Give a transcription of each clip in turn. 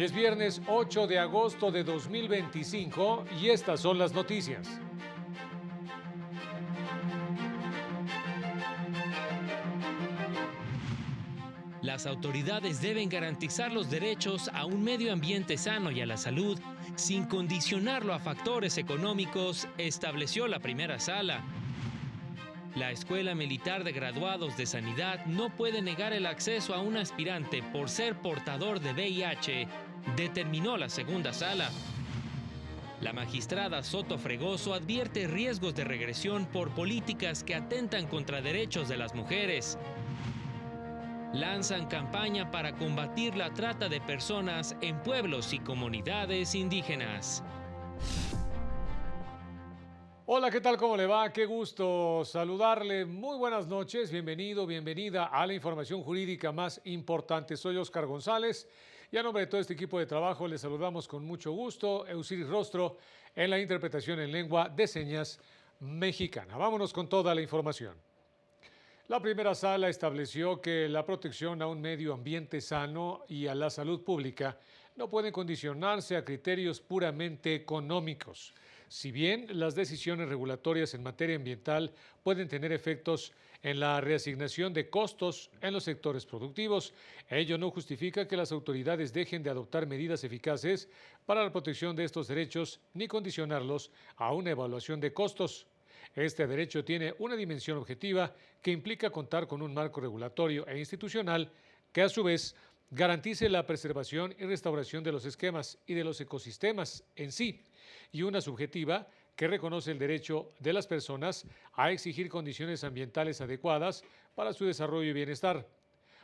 Hoy es viernes 8 de agosto de 2025 y estas son las noticias. Las autoridades deben garantizar los derechos a un medio ambiente sano y a la salud sin condicionarlo a factores económicos, estableció la primera sala. La Escuela Militar de Graduados de Sanidad no puede negar el acceso a un aspirante por ser portador de VIH, determinó la segunda sala. La magistrada Soto Fregoso advierte riesgos de regresión por políticas que atentan contra derechos de las mujeres. Lanzan campaña para combatir la trata de personas en pueblos y comunidades indígenas. Hola, ¿qué tal? ¿Cómo le va? Qué gusto saludarle. Muy buenas noches. Bienvenido, bienvenida a la información jurídica más importante. Soy Oscar González y a nombre de todo este equipo de trabajo les saludamos con mucho gusto. Eusiris Rostro en la interpretación en lengua de señas mexicana. Vámonos con toda la información. La primera sala estableció que la protección a un medio ambiente sano y a la salud pública no pueden condicionarse a criterios puramente económicos. Si bien las decisiones regulatorias en materia ambiental pueden tener efectos en la reasignación de costos en los sectores productivos, ello no justifica que las autoridades dejen de adoptar medidas eficaces para la protección de estos derechos ni condicionarlos a una evaluación de costos. Este derecho tiene una dimensión objetiva que implica contar con un marco regulatorio e institucional que a su vez garantice la preservación y restauración de los esquemas y de los ecosistemas en sí, y una subjetiva que reconoce el derecho de las personas a exigir condiciones ambientales adecuadas para su desarrollo y bienestar.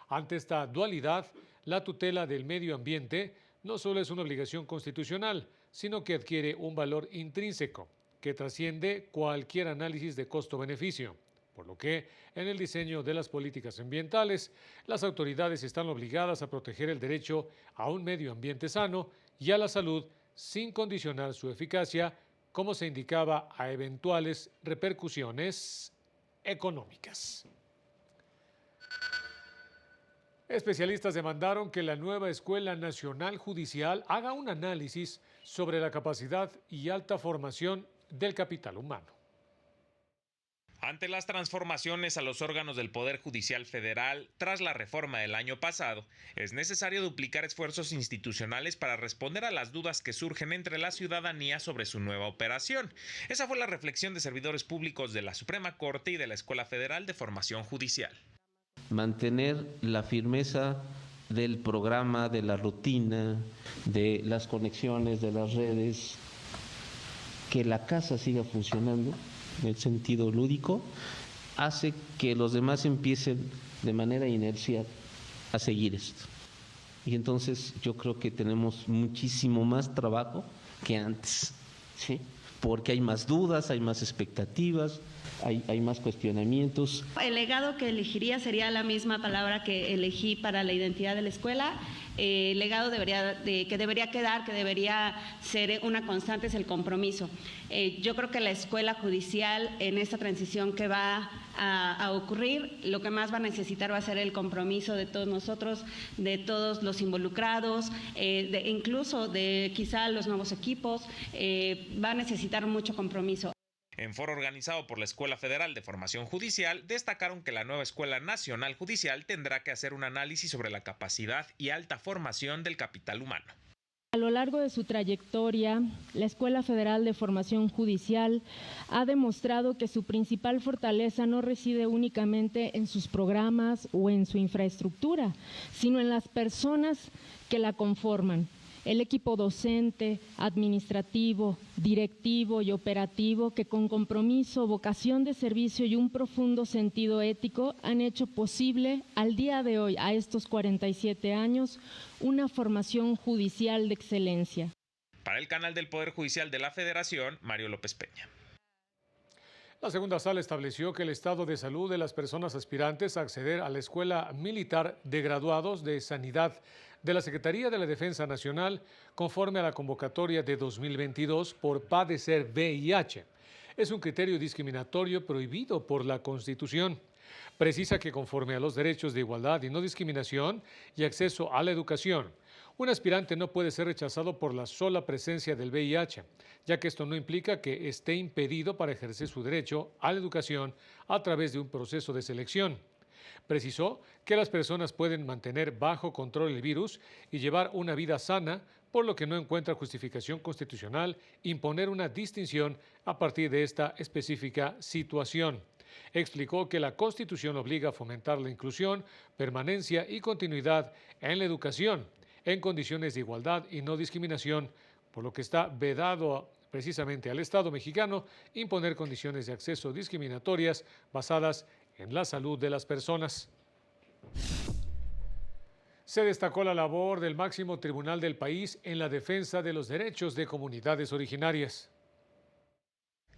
Ante esta dualidad, la tutela del medio ambiente no solo es una obligación constitucional, sino que adquiere un valor intrínseco que trasciende cualquier análisis de costo-beneficio, por lo que en el diseño de las políticas ambientales, las autoridades están obligadas a proteger el derecho a un medio ambiente sano y a la salud sin condicionar su eficacia, como se indicaba, a eventuales repercusiones económicas. Especialistas demandaron que la nueva Escuela Nacional Judicial haga un análisis sobre la capacidad y alta formación del capital humano. Ante las transformaciones a los órganos del Poder Judicial Federal tras la reforma del año pasado, es necesario duplicar esfuerzos institucionales para responder a las dudas que surgen entre la ciudadanía sobre su nueva operación. Esa fue la reflexión de servidores públicos de la Suprema Corte y de la Escuela Federal de Formación Judicial. Mantener la firmeza del programa, de la rutina, de las conexiones, de las redes, que la casa siga funcionando en el sentido lúdico, hace que los demás empiecen de manera inercial a seguir esto. Y entonces yo creo que tenemos muchísimo más trabajo que antes, ¿sí? Porque hay más dudas, hay más expectativas, hay más cuestionamientos. El legado que elegiría sería la misma palabra que elegí para la identidad de la escuela. El legado que debería quedar, que debería ser una constante, es el compromiso. Yo creo que la escuela judicial en esta transición que va a ocurrir, lo que más va a necesitar va a ser el compromiso de todos nosotros, de todos los involucrados, incluso de quizá los nuevos equipos, va a necesitar mucho compromiso. En foro organizado por la Escuela Federal de Formación Judicial, destacaron que la nueva Escuela Nacional Judicial tendrá que hacer un análisis sobre la capacidad y alta formación del capital humano. A lo largo de su trayectoria, la Escuela Federal de Formación Judicial ha demostrado que su principal fortaleza no reside únicamente en sus programas o en su infraestructura, sino en las personas que la conforman. El equipo docente, administrativo, directivo y operativo que con compromiso, vocación de servicio y un profundo sentido ético han hecho posible al día de hoy, a estos 47 años, una formación judicial de excelencia. Para el canal del Poder Judicial de la Federación, Mario López Peña. La segunda sala estableció que el estado de salud de las personas aspirantes a acceder a la Escuela Militar de Graduados de Sanidad de la Secretaría de la Defensa Nacional, conforme a la convocatoria de 2022 por padecer VIH, es un criterio discriminatorio prohibido por la Constitución. Precisa que conforme a los derechos de igualdad y no discriminación y acceso a la educación, Un aspirante no puede ser rechazado por la sola presencia del VIH, ya que esto no implica que esté impedido para ejercer su derecho a la educación a través de un proceso de selección. Precisó que las personas pueden mantener bajo control el virus y llevar una vida sana, por lo que no encuentra justificación constitucional imponer una distinción a partir de esta específica situación. Explicó que la Constitución obliga a fomentar la inclusión, permanencia y continuidad en la educación, en condiciones de igualdad y no discriminación, por lo que está vedado precisamente al Estado mexicano imponer condiciones de acceso discriminatorias basadas en la salud de las personas. Se destacó la labor del máximo tribunal del país en la defensa de los derechos de comunidades originarias.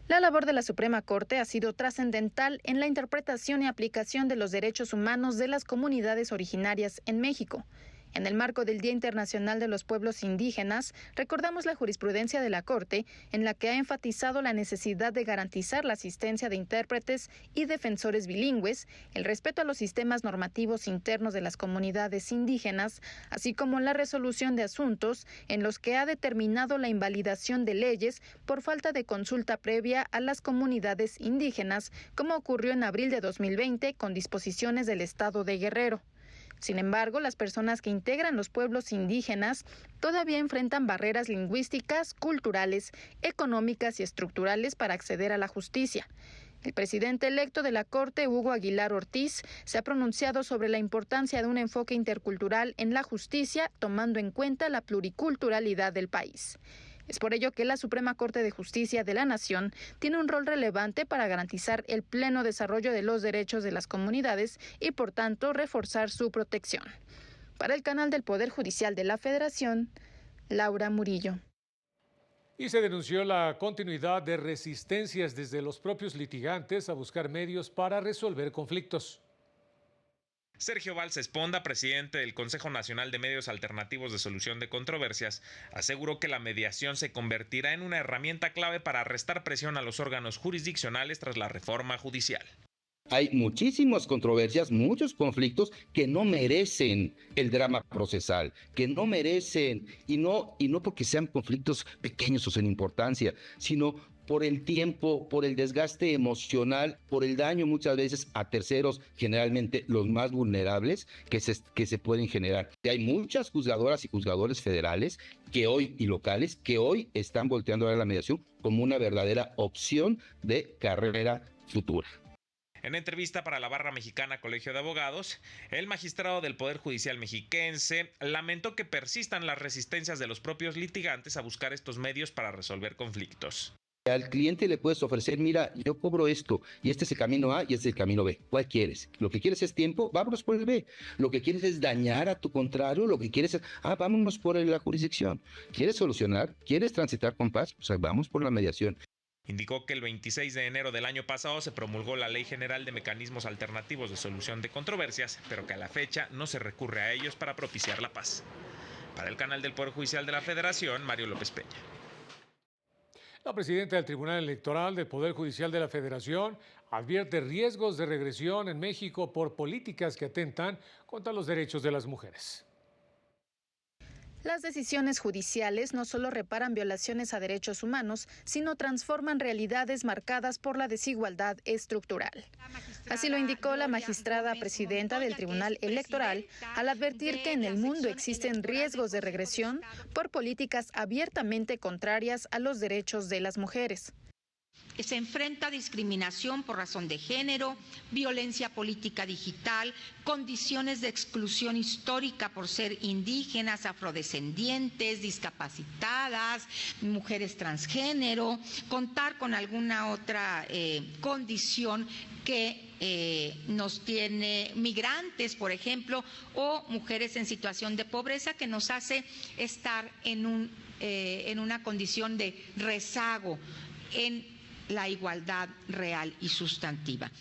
La labor de la Suprema Corte ha sido trascendental en la interpretación y aplicación de los derechos humanos de las comunidades originarias en México. En el marco del Día Internacional de los Pueblos Indígenas, recordamos la jurisprudencia de la Corte, en la que ha enfatizado la necesidad de garantizar la asistencia de intérpretes y defensores bilingües, el respeto a los sistemas normativos internos de las comunidades indígenas, así como la resolución de asuntos en los que ha determinado la invalidación de leyes por falta de consulta previa a las comunidades indígenas, como ocurrió en abril de 2020 con disposiciones del Estado de Guerrero. Sin embargo, las personas que integran los pueblos indígenas todavía enfrentan barreras lingüísticas, culturales, económicas y estructurales para acceder a la justicia. El presidente electo de la Corte, Hugo Aguilar Ortiz, se ha pronunciado sobre la importancia de un enfoque intercultural en la justicia, tomando en cuenta la pluriculturalidad del país. Es por ello que la Suprema Corte de Justicia de la Nación tiene un rol relevante para garantizar el pleno desarrollo de los derechos de las comunidades y, por tanto, reforzar su protección. Para el canal del Poder Judicial de la Federación, Laura Murillo. Y se denunció la continuidad de resistencias desde los propios litigantes a buscar medios para resolver conflictos. Sergio Valls Esponda, presidente del Consejo Nacional de Medios Alternativos de Solución de Controversias, aseguró que la mediación se convertirá en una herramienta clave para restar presión a los órganos jurisdiccionales tras la reforma judicial. Hay muchísimas controversias, muchos conflictos que no merecen el drama procesal, que no merecen, y no porque sean conflictos pequeños o sin importancia, sino por el tiempo, por el desgaste emocional, por el daño muchas veces a terceros, generalmente los más vulnerables que se pueden generar. Hay muchas juzgadoras y juzgadores federales y locales que hoy están volteando a ver la mediación como una verdadera opción de carrera futura. En entrevista para la Barra Mexicana Colegio de Abogados, el magistrado del Poder Judicial mexiquense lamentó que persistan las resistencias de los propios litigantes a buscar estos medios para resolver conflictos. Al cliente le puedes ofrecer, mira, yo cobro esto, y este es el camino A y este es el camino B. ¿Cuál quieres? Lo que quieres es tiempo, vámonos por el B. Lo que quieres es dañar a tu contrario, lo que quieres es, vámonos por la jurisdicción. ¿Quieres solucionar? ¿Quieres transitar con paz? O sea, vamos por la mediación. Indicó que el 26 de enero del año pasado se promulgó la Ley General de Mecanismos Alternativos de Solución de Controversias, pero que a la fecha no se recurre a ellos para propiciar la paz. Para el canal del Poder Judicial de la Federación, Mario López Peña. La presidenta del Tribunal Electoral del Poder Judicial de la Federación advierte riesgos de regresión en México por políticas que atentan contra los derechos de las mujeres. Las decisiones judiciales no solo reparan violaciones a derechos humanos, sino transforman realidades marcadas por la desigualdad estructural. Así lo indicó la magistrada presidenta del Tribunal Electoral al advertir que en el mundo existen riesgos de regresión por políticas abiertamente contrarias a los derechos de las mujeres. Se enfrenta a discriminación por razón de género, violencia política digital, condiciones de exclusión histórica por ser indígenas, afrodescendientes, discapacitadas, mujeres transgénero, contar con alguna otra condición que nos tiene migrantes, por ejemplo, o mujeres en situación de pobreza que nos hace estar en una condición de rezago en la igualdad real y sustantiva.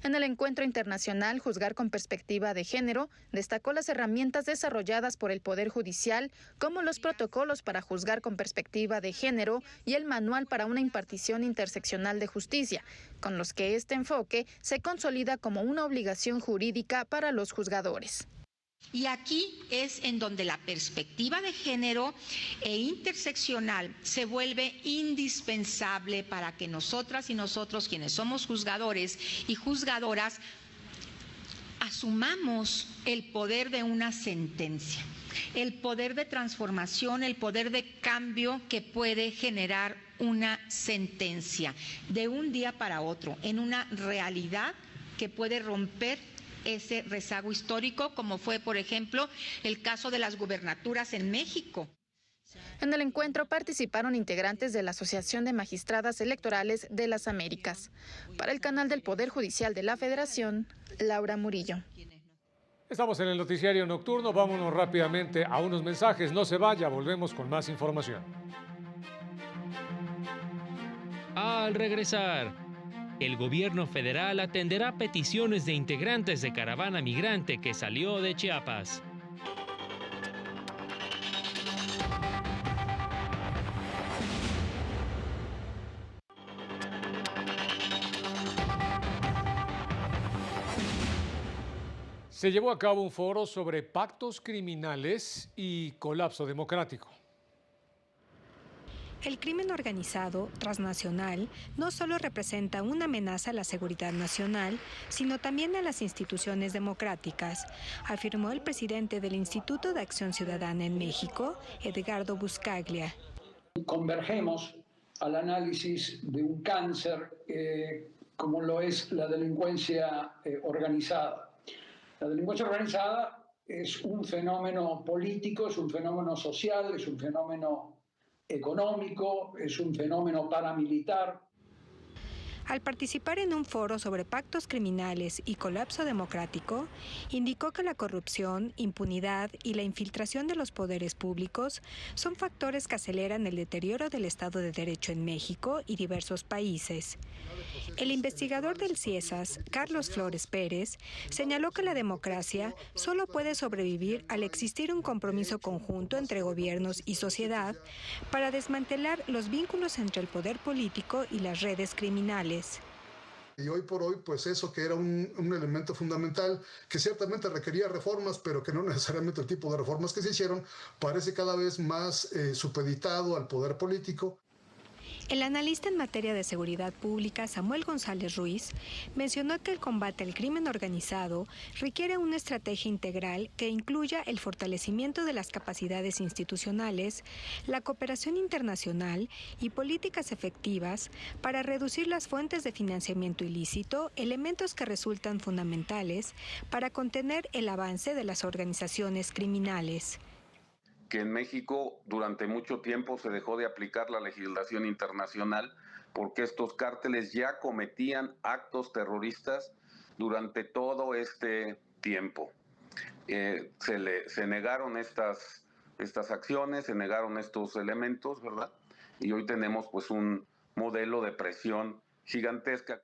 En el encuentro internacional Juzgar con Perspectiva de Género, destacó las herramientas desarrolladas por el Poder Judicial, como los protocolos para juzgar con perspectiva de género y el manual para una impartición interseccional de justicia, con los que este enfoque se consolida como una obligación jurídica para los juzgadores. Y aquí es en donde la perspectiva de género e interseccional se vuelve indispensable para que nosotras y nosotros, quienes somos juzgadores y juzgadoras, asumamos el poder de una sentencia, el poder de transformación, el poder de cambio que puede generar una sentencia de un día para otro, en una realidad que puede romper ese rezago histórico, como fue, por ejemplo, el caso de las gubernaturas en México. En el encuentro participaron integrantes de la Asociación de Magistradas Electorales de las Américas. Para el canal del Poder Judicial de la Federación, Laura Murillo. Estamos en el noticiario nocturno, vámonos rápidamente a unos mensajes. No se vaya, volvemos con más información. Al regresar, el gobierno federal atenderá peticiones de integrantes de caravana migrante que salió de Chiapas. Se llevó a cabo un foro sobre pactos criminales y colapso democrático. El crimen organizado transnacional no solo representa una amenaza a la seguridad nacional, sino también a las instituciones democráticas, afirmó el presidente del Instituto de Acción Ciudadana en México, Edgardo Buscaglia. Convergemos al análisis de un cáncer como lo es la delincuencia organizada. La delincuencia organizada es un fenómeno político, es un fenómeno social, es un fenómeno económico, es un fenómeno paramilitar. Al participar en un foro sobre pactos criminales y colapso democrático, indicó que la corrupción, impunidad y la infiltración de los poderes públicos son factores que aceleran el deterioro del Estado de Derecho en México y diversos países. El investigador del CIESAS, Carlos Flores Pérez, señaló que la democracia solo puede sobrevivir al existir un compromiso conjunto entre gobiernos y sociedad para desmantelar los vínculos entre el poder político y las redes criminales. Y hoy por hoy, pues eso que era un elemento fundamental, que ciertamente requería reformas, pero que no necesariamente el tipo de reformas que se hicieron, parece cada vez más supeditado al poder político. El analista en materia de seguridad pública, Samuel González Ruiz, mencionó que el combate al crimen organizado requiere una estrategia integral que incluya el fortalecimiento de las capacidades institucionales, la cooperación internacional y políticas efectivas para reducir las fuentes de financiamiento ilícito, elementos que resultan fundamentales para contener el avance de las organizaciones criminales. Que en México durante mucho tiempo se dejó de aplicar la legislación internacional porque estos cárteles ya cometían actos terroristas durante todo este tiempo. Se negaron estas acciones, se negaron estos elementos, ¿verdad? Y hoy tenemos pues un modelo de presión gigantesca.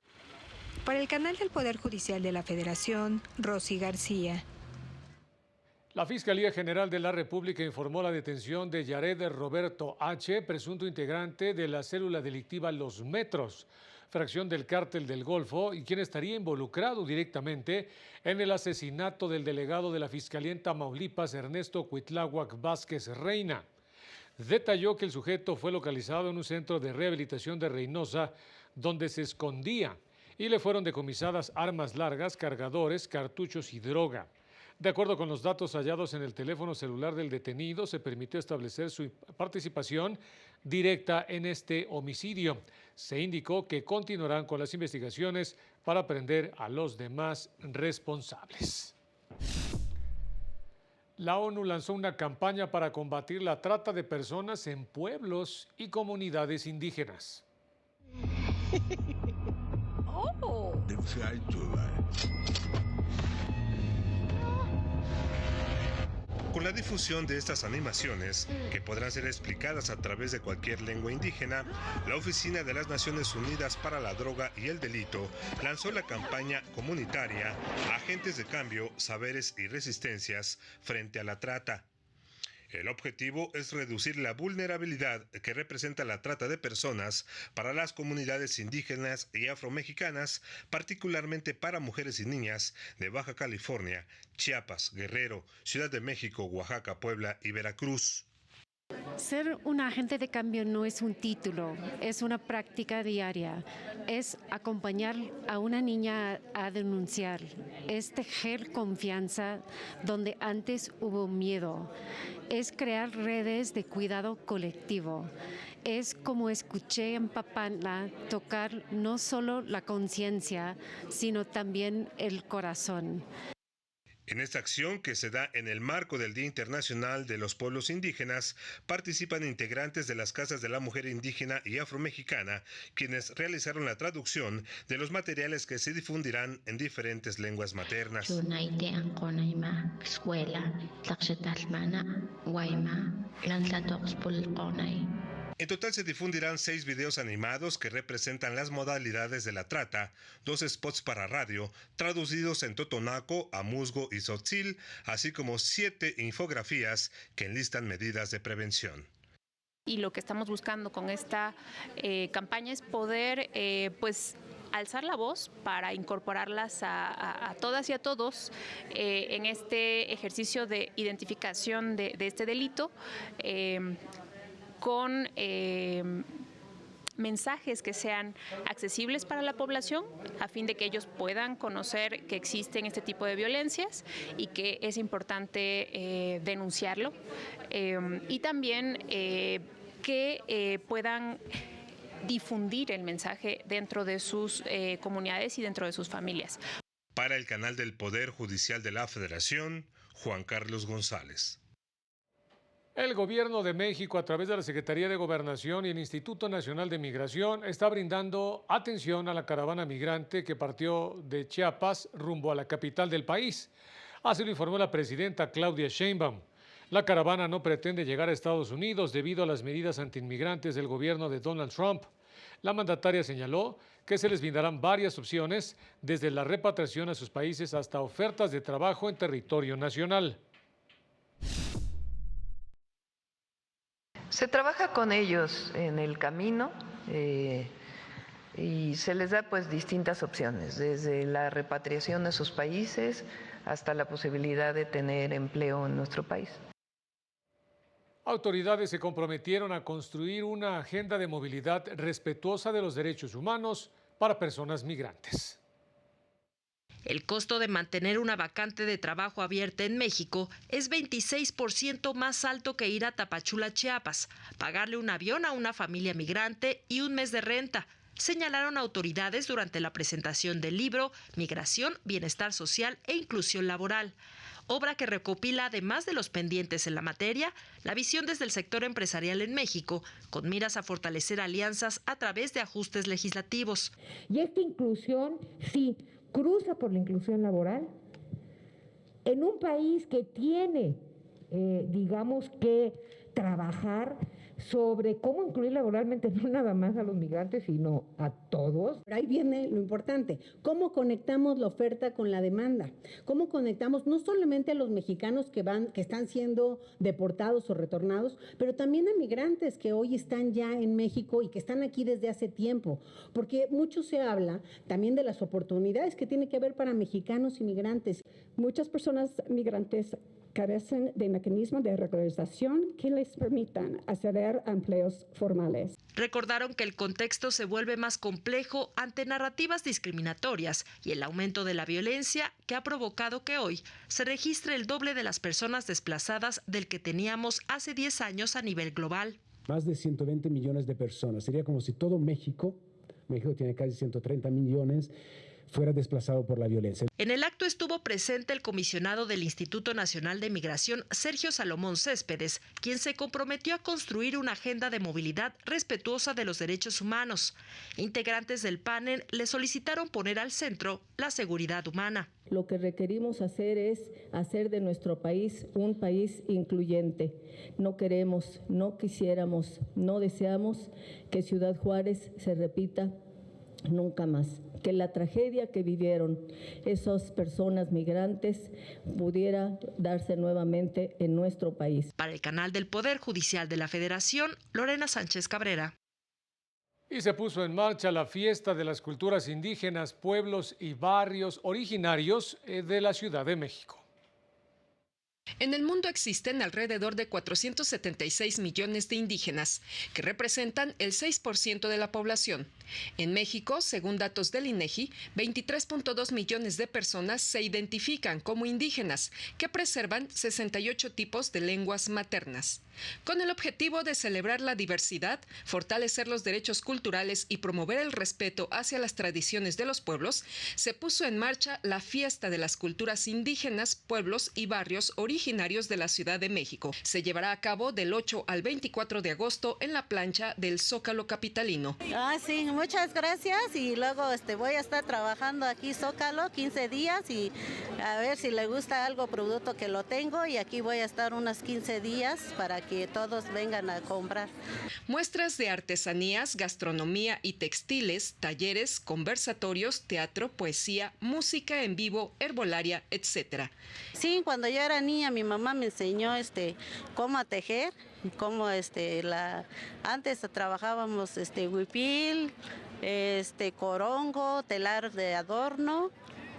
Para el canal del Poder Judicial de la Federación, Rosy García. La Fiscalía General de la República informó la detención de Yared Roberto H., presunto integrante de la célula delictiva Los Metros, fracción del Cártel del Golfo, y quien estaría involucrado directamente en el asesinato del delegado de la Fiscalía en Tamaulipas, Ernesto Cuitláhuac Vázquez Reina. Detalló que el sujeto fue localizado en un centro de rehabilitación de Reynosa, donde se escondía, y le fueron decomisadas armas largas, cargadores, cartuchos y droga. De acuerdo con los datos hallados en el teléfono celular del detenido, se permitió establecer su participación directa en este homicidio. Se indicó que continuarán con las investigaciones para prender a los demás responsables. La ONU lanzó una campaña para combatir la trata de personas en pueblos y comunidades indígenas. Oh. Con la difusión de estas animaciones, que podrán ser explicadas a través de cualquier lengua indígena, la Oficina de las Naciones Unidas para la Droga y el Delito lanzó la campaña comunitaria Agentes de Cambio, Saberes y Resistencias frente a la trata. El objetivo es reducir la vulnerabilidad que representa la trata de personas para las comunidades indígenas y afromexicanas, particularmente para mujeres y niñas de Baja California, Chiapas, Guerrero, Ciudad de México, Oaxaca, Puebla y Veracruz. Ser un agente de cambio no es un título, es una práctica diaria, es acompañar a una niña a denunciar, es tejer confianza donde antes hubo miedo, es crear redes de cuidado colectivo, es, como escuché en Papantla, tocar no solo la conciencia, sino también el corazón. En esta acción, que se da en el marco del Día Internacional de los Pueblos Indígenas, participan integrantes de las Casas de la Mujer Indígena y Afromexicana, quienes realizaron la traducción de los materiales que se difundirán en diferentes lenguas maternas. En total se difundirán 6 videos animados que representan las modalidades de la trata, 2 spots para radio, traducidos en totonaco, amuzgo y tzotzil, así como 7 infografías que enlistan medidas de prevención. Y lo que estamos buscando con esta campaña es poder, alzar la voz para incorporarlas a todas y a todos en este ejercicio de identificación de este delito, con mensajes que sean accesibles para la población a fin de que ellos puedan conocer que existen este tipo de violencias y que es importante denunciarlo, y también que puedan difundir el mensaje dentro de sus comunidades y dentro de sus familias. Para el canal del Poder Judicial de la Federación, Juan Carlos González. El Gobierno de México, a través de la Secretaría de Gobernación y el Instituto Nacional de Migración, está brindando atención a la caravana migrante que partió de Chiapas rumbo a la capital del país. Así lo informó la presidenta Claudia Sheinbaum. La caravana no pretende llegar a Estados Unidos debido a las medidas antiinmigrantes del gobierno de Donald Trump. La mandataria señaló que se les brindarán varias opciones, desde la repatriación a sus países hasta ofertas de trabajo en territorio nacional. Se trabaja con ellos en el camino y se les da pues distintas opciones, desde la repatriación a sus países hasta la posibilidad de tener empleo en nuestro país. Autoridades se comprometieron a construir una agenda de movilidad respetuosa de los derechos humanos para personas migrantes. El costo de mantener una vacante de trabajo abierta en México es 26% más alto que ir a Tapachula, Chiapas, pagarle un avión a una familia migrante y un mes de renta, señalaron autoridades durante la presentación del libro Migración, Bienestar Social e Inclusión Laboral, obra que recopila, además de los pendientes en la materia, la visión desde el sector empresarial en México, con miras a fortalecer alianzas a través de ajustes legislativos. Y esta inclusión, sí, cruza por la inclusión laboral en un país que tiene, digamos, que trabajar sobre cómo incluir laboralmente no nada más a los migrantes, sino a todos. Pero ahí viene lo importante, cómo conectamos la oferta con la demanda, cómo conectamos no solamente a los mexicanos que están siendo deportados o retornados, pero también a migrantes que hoy están ya en México y que están aquí desde hace tiempo, porque mucho se habla también de las oportunidades que tiene que haber para mexicanos y migrantes. Muchas personas migrantes carecen de mecanismos de regularización que les permitan acceder a empleos formales. Recordaron que el contexto se vuelve más complejo ante narrativas discriminatorias y el aumento de la violencia que ha provocado que hoy se registre el doble de las personas desplazadas del que teníamos hace 10 años a nivel global. Más de 120 millones de personas. Sería como si todo México tiene casi 130 millones, fuera desplazado por la violencia. En el acto estuvo presente el comisionado del Instituto Nacional de Migración, Sergio Salomón Céspedes, quien se comprometió a construir una agenda de movilidad respetuosa de los derechos humanos. Integrantes del panel le solicitaron poner al centro la seguridad humana. Lo que requerimos hacer es hacer de nuestro país un país incluyente. No queremos, no quisiéramos, no deseamos que Ciudad Juárez se repita nunca más. que la tragedia que vivieron esas personas migrantes pudiera darse nuevamente en nuestro país. Para el canal del Poder Judicial de la Federación, Lorena Sánchez Cabrera. Y se puso en marcha la fiesta de las culturas indígenas, pueblos y barrios originarios de la Ciudad de México. En el mundo existen alrededor de 476 millones de indígenas, que representan el 6% de la población. En México, según datos del INEGI, 23.2 millones de personas se identifican como indígenas, que preservan 68 tipos de lenguas maternas. Con el objetivo de celebrar la diversidad, fortalecer los derechos culturales y promover el respeto hacia las tradiciones de los pueblos, se puso en marcha la Fiesta de las Culturas Indígenas, Pueblos y Barrios Originarios de la Ciudad de México. Se llevará a cabo del 8 al 24 de agosto en la plancha del Zócalo capitalino. Sí, muchas gracias, y luego voy a estar trabajando aquí Zócalo 15 días y a ver si le gusta algo producto que lo tengo, y aquí voy a estar unos 15 días para que todos vengan a comprar. Muestras de artesanías, gastronomía y textiles, talleres, conversatorios, teatro, poesía, música en vivo, herbolaria, etc. Sí, cuando yo era niña mi mamá me enseñó cómo tejer, cómo antes trabajábamos huipil, corongo, telar de adorno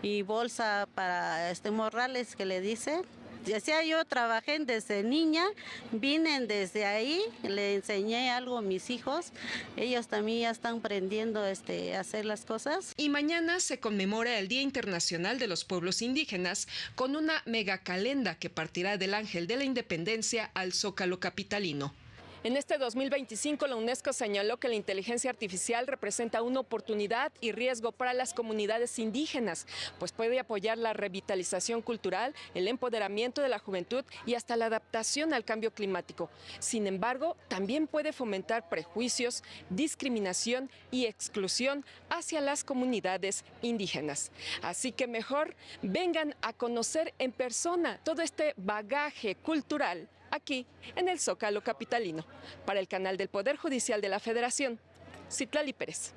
y bolsa para morrales que le dice. Decía, yo trabajé desde niña, vine desde ahí, le enseñé algo a mis hijos, ellos también ya están aprendiendo a hacer las cosas. Y mañana se conmemora el Día Internacional de los Pueblos Indígenas con una megacalenda que partirá del Ángel de la Independencia al Zócalo capitalino. En este 2025, la UNESCO señaló que la inteligencia artificial representa una oportunidad y riesgo para las comunidades indígenas, pues puede apoyar la revitalización cultural, el empoderamiento de la juventud y hasta la adaptación al cambio climático. Sin embargo, también puede fomentar prejuicios, discriminación y exclusión hacia las comunidades indígenas. Así que mejor vengan a conocer en persona todo este bagaje cultural aquí en el Zócalo capitalino. Para el canal del Poder Judicial de la Federación, Citlali Pérez.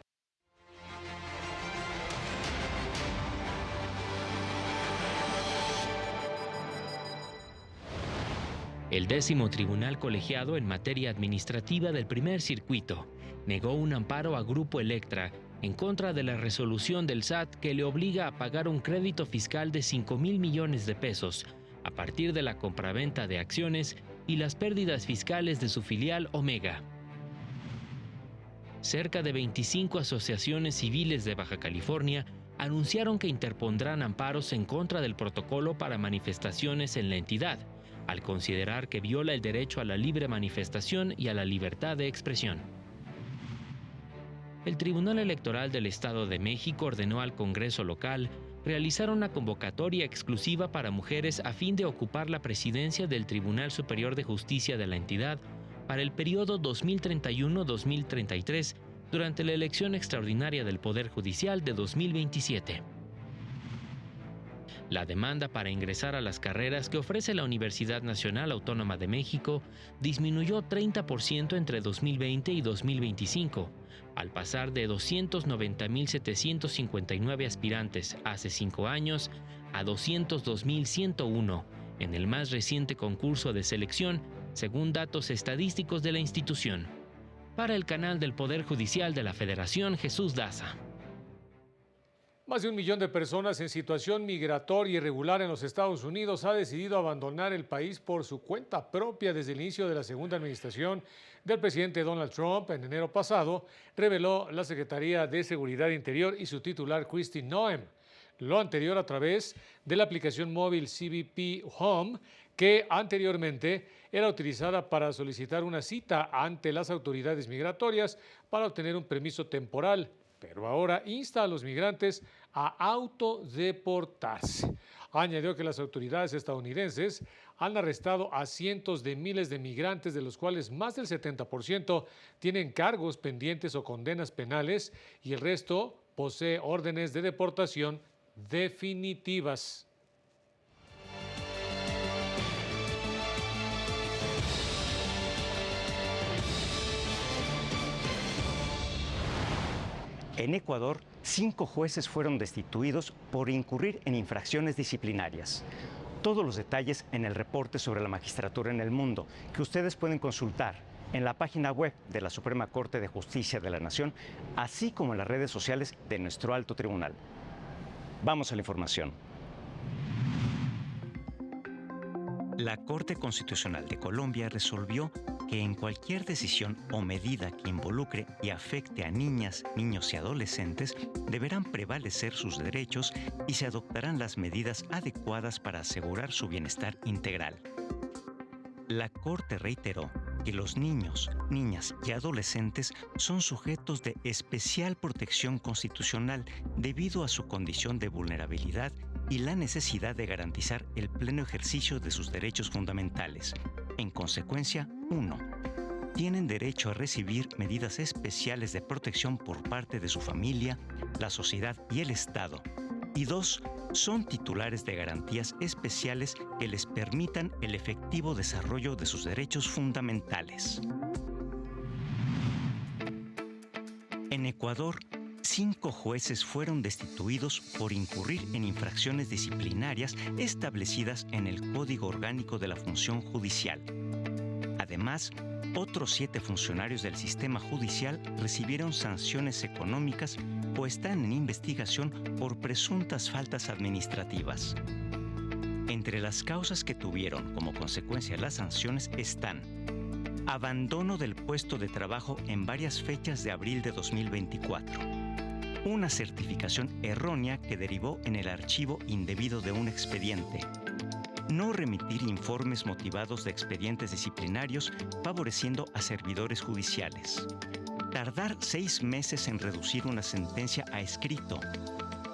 El 10º Tribunal Colegiado en materia administrativa del primer circuito negó un amparo a Grupo Electra en contra de la resolución del SAT que le obliga a pagar un crédito fiscal de 5,000 millones de pesos a partir de la compraventa de acciones y las pérdidas fiscales de su filial Omega. Cerca de 25 asociaciones civiles de Baja California anunciaron que interpondrán amparos en contra del protocolo para manifestaciones en la entidad, al considerar que viola el derecho a la libre manifestación y a la libertad de expresión. El Tribunal Electoral del Estado de México ordenó al Congreso local realizar una convocatoria exclusiva para mujeres a fin de ocupar la presidencia del Tribunal Superior de Justicia de la entidad para el periodo 2031-2033 durante la elección extraordinaria del Poder Judicial de 2027. La demanda para ingresar a las carreras que ofrece la Universidad Nacional Autónoma de México disminuyó 30% entre 2020 y 2025, al pasar de 290,759 aspirantes hace 5 años a 202,101 en el más reciente concurso de selección, según datos estadísticos de la institución. Para el canal del Poder Judicial de la Federación, Jesús Daza. Más de 1 millón de personas en situación migratoria irregular en los Estados Unidos ha decidido abandonar el país por su cuenta propia desde el inicio de la segunda administración del presidente Donald Trump. En enero pasado, reveló la Secretaría de Seguridad Interior y su titular Kristi Noem. Lo anterior a través de la aplicación móvil CBP Home, que anteriormente era utilizada para solicitar una cita ante las autoridades migratorias para obtener un permiso temporal, pero ahora insta a los migrantes a autodeportarse. Añadió que las autoridades estadounidenses han arrestado a cientos de miles de migrantes, de los cuales más del 70% tienen cargos pendientes o condenas penales y el resto posee órdenes de deportación definitivas. En Ecuador, 5 jueces fueron destituidos por incurrir en infracciones disciplinarias. Todos los detalles en el reporte sobre la magistratura en el mundo, que ustedes pueden consultar en la página web de la Suprema Corte de Justicia de la Nación, así como en las redes sociales de nuestro alto tribunal. Vamos a la información. La Corte Constitucional de Colombia resolvió que en cualquier decisión o medida que involucre y afecte a niñas, niños y adolescentes, deberán prevalecer sus derechos y se adoptarán las medidas adecuadas para asegurar su bienestar integral. La Corte reiteró que los niños, niñas y adolescentes son sujetos de especial protección constitucional debido a su condición de vulnerabilidad y la necesidad de garantizar el pleno ejercicio de sus derechos fundamentales. En consecuencia, 1. Tienen derecho a recibir medidas especiales de protección por parte de su familia, la sociedad y el Estado. Y 2. Son titulares de garantías especiales que les permitan el efectivo desarrollo de sus derechos fundamentales. En Ecuador, 5 jueces fueron destituidos por incurrir en infracciones disciplinarias establecidas en el Código Orgánico de la Función Judicial. Además, otros 7 funcionarios del sistema judicial recibieron sanciones económicas o están en investigación por presuntas faltas administrativas. Entre las causas que tuvieron como consecuencia las sanciones están: abandono del puesto de trabajo en varias fechas de abril de 2024, una certificación errónea que derivó en el archivo indebido de un expediente, no remitir informes motivados de expedientes disciplinarios favoreciendo a servidores judiciales, tardar 6 meses en reducir una sentencia a escrito,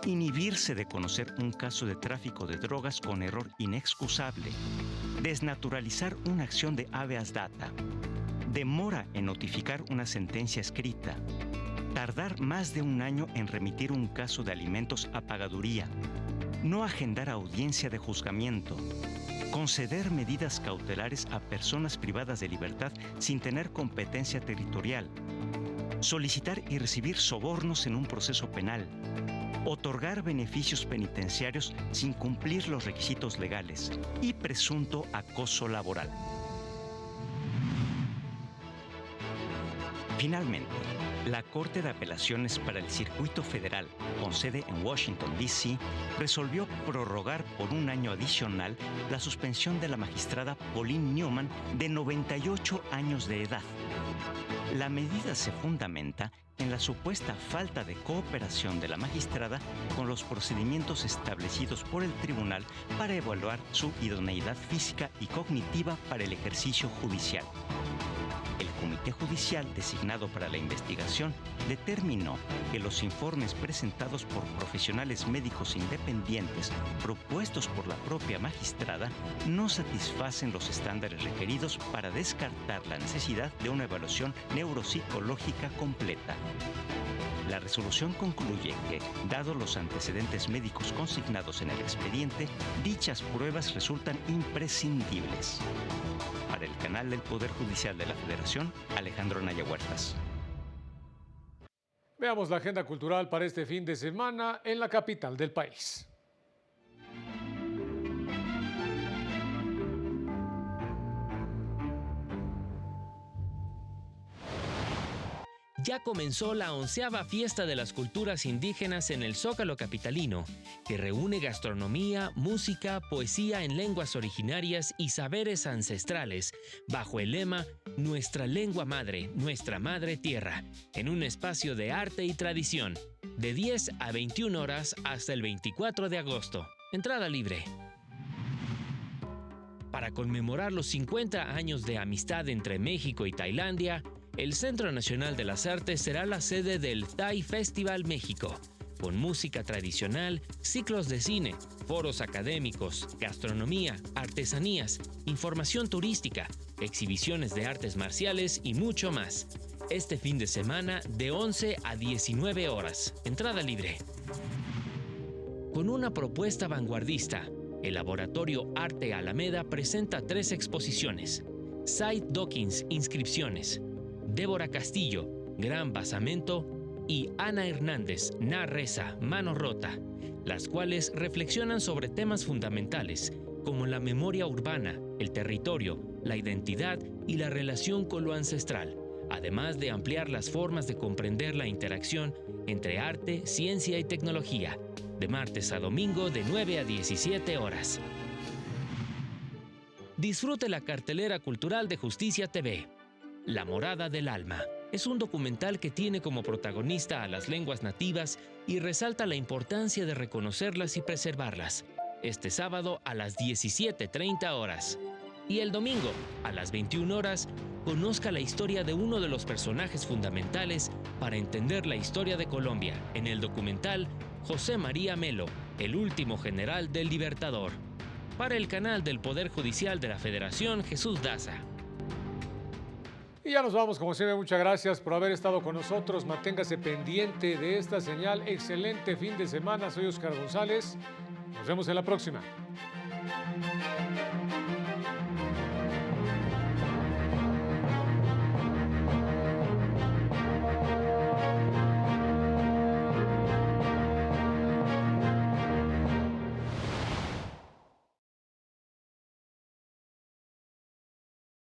inhibirse de conocer un caso de tráfico de drogas con error inexcusable, desnaturalizar una acción de habeas data, demora en notificar una sentencia escrita, tardar más de 1 año en remitir un caso de alimentos a pagaduría, no agendar audiencia de juzgamiento, conceder medidas cautelares a personas privadas de libertad sin tener competencia territorial, solicitar y recibir sobornos en un proceso penal, otorgar beneficios penitenciarios sin cumplir los requisitos legales y presunto acoso laboral. Finalmente, la Corte de Apelaciones para el Circuito Federal, con sede en Washington, D.C., resolvió prorrogar por 1 año adicional la suspensión de la magistrada Pauline Newman, de 98 años de edad. La medida se fundamenta en la supuesta falta de cooperación de la magistrada con los procedimientos establecidos por el tribunal para evaluar su idoneidad física y cognitiva para el ejercicio judicial. El Comité Judicial designado para la investigación determinó que los informes presentados por profesionales médicos independientes propuestos por la propia magistrada no satisfacen los estándares requeridos para descartar la necesidad de una evaluación neuropsicológica completa. La resolución concluye que, dados los antecedentes médicos consignados en el expediente, dichas pruebas resultan imprescindibles. Para el canal del Poder Judicial de la Federación, Alejandro Naya Huertas. Veamos la agenda cultural para este fin de semana en la capital del país. Ya comenzó la 11ª Fiesta de las Culturas Indígenas en el Zócalo capitalino, que reúne gastronomía, música, poesía en lenguas originarias y saberes ancestrales, bajo el lema Nuestra lengua madre, nuestra madre tierra, en un espacio de arte y tradición, de 10 a 21 horas hasta el 24 de agosto. Entrada libre. Para conmemorar los 50 años de amistad entre México y Tailandia, el Centro Nacional de las Artes será la sede del Thai Festival México, con música tradicional, ciclos de cine, foros académicos, gastronomía, artesanías, información turística, exhibiciones de artes marciales y mucho más. Este fin de semana de 11 a 19 horas. Entrada libre. Con una propuesta vanguardista, el Laboratorio Arte Alameda presenta 3 exposiciones. Side Dockings, inscripciones. Débora Castillo, Gran Basamento y Ana Hernández, Na Reza, Mano Rota, las cuales reflexionan sobre temas fundamentales como la memoria urbana, el territorio, la identidad y la relación con lo ancestral, además de ampliar las formas de comprender la interacción entre arte, ciencia y tecnología, de martes a domingo de 9 a 17 horas. Disfrute la cartelera cultural de Justicia TV. La Morada del Alma es un documental que tiene como protagonista a las lenguas nativas y resalta la importancia de reconocerlas y preservarlas. Este sábado a las 17:30 horas. Y el domingo, a las 21 horas, conozca la historia de uno de los personajes fundamentales para entender la historia de Colombia en el documental José María Melo, el último general del Libertador. Para el canal del Poder Judicial de la Federación, Jesús Daza. Y ya nos vamos, como siempre, muchas gracias por haber estado con nosotros. Manténgase pendiente de esta señal. Excelente fin de semana. Soy Oscar González. Nos vemos en la próxima.